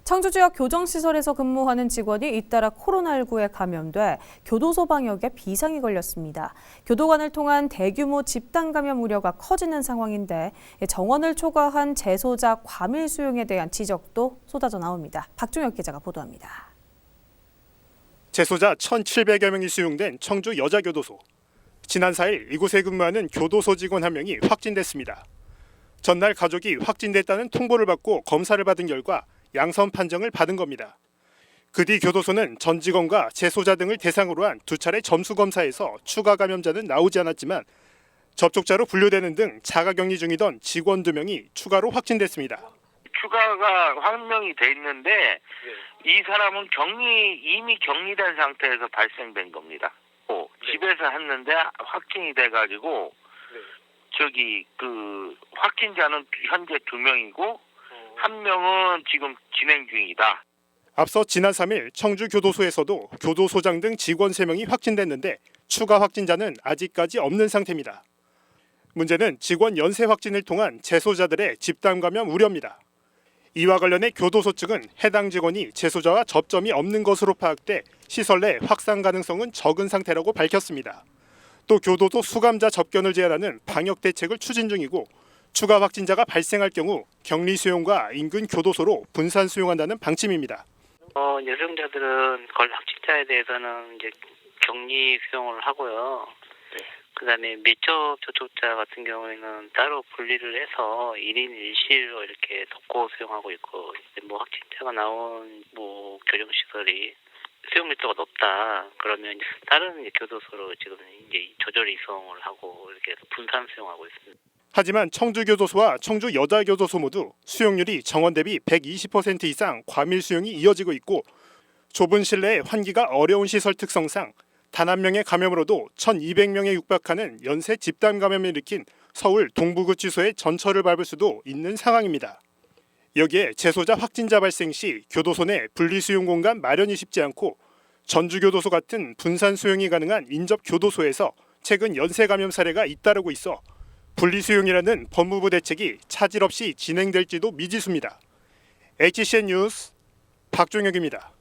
청주 지역 교정시설에서 근무하는 직원이 잇따라 코로나19에 감염돼 교도소 방역에 비상이 걸렸습니다. 교도관을 통한 대규모 집단 감염 우려가 커지는 상황인데 정원을 초과한 재소자 과밀 수용에 대한 지적도 쏟아져 나옵니다. 박종혁 기자가 보도합니다. 재소자 1,700여 명이 수용된 청주 여자교도소. 지난 4일 이곳에 근무하는 교도소 직원 한 명이 확진됐습니다. 전날 가족이 확진됐다는 통보를 받고 검사를 받은 결과 양성 판정을 받은 겁니다. 그 뒤 교도소는 전 직원과 재소자 등을 대상으로 한 2차례 점수 검사에서 추가 감염자는 나오지 않았지만 접촉자로 분류되는 등 자가격리 중이던 직원 2명이 추가로 확진됐습니다. 추가가 확명이 돼 있는데 이 사람은 이미 격리된 상태에서 발생된 겁니다. 집에서 했는데 확진이 돼가지고 확진자는 현재 2명이고 1명은 지금 진행 중이다. 앞서 지난 3일 청주교도소에서도 교도소장 등 직원 3명이 확진됐는데 추가 확진자는 아직까지 없는 상태입니다. 문제는 직원 연쇄 확진을 통한 재소자들의 집단 감염 우려입니다. 이와 관련해 교도소 측은 해당 직원이 재소자와 접점이 없는 것으로 파악돼 시설 내 확산 가능성은 적은 상태라고 밝혔습니다. 또 교도소 수감자 접견을 제한하는 방역 대책을 추진 중이고 추가 확진자가 발생할 경우 격리 수용과 인근 교도소로 분산 수용한다는 방침입니다. 여성자들은 확진자에 대해서는 이제 격리 수용을 하고요. 그다음에 밀접 접촉자 같은 경우에는 따로 분리를 해서 1인 1실로 이렇게 돕고 수용하고 있고, 확진자가 나온 교정시설이 수용 밀도가 높다 그러면 다른 교도소로 지금 이제 조절 이송을 하고 이렇게 분산 수용하고 있습니다. 하지만 청주교도소와 청주 여자교도소 모두 수용률이 정원 대비 120% 이상 과밀 수용이 이어지고 있고 좁은 실내에 환기가 어려운 시설 특성상 단 한 명의 감염으로도 1,200명에 육박하는 연쇄 집단 감염을 일으킨 서울 동부구치소의 전철을 밟을 수도 있는 상황입니다. 여기에 재소자 확진자 발생 시 교도소 내 분리수용 공간 마련이 쉽지 않고 전주교도소 같은 분산 수용이 가능한 인접교도소에서 최근 연쇄 감염 사례가 잇따르고 있어 분리수용이라는 법무부 대책이 차질 없이 진행될지도 미지수입니다. HCN 뉴스 박종혁입니다.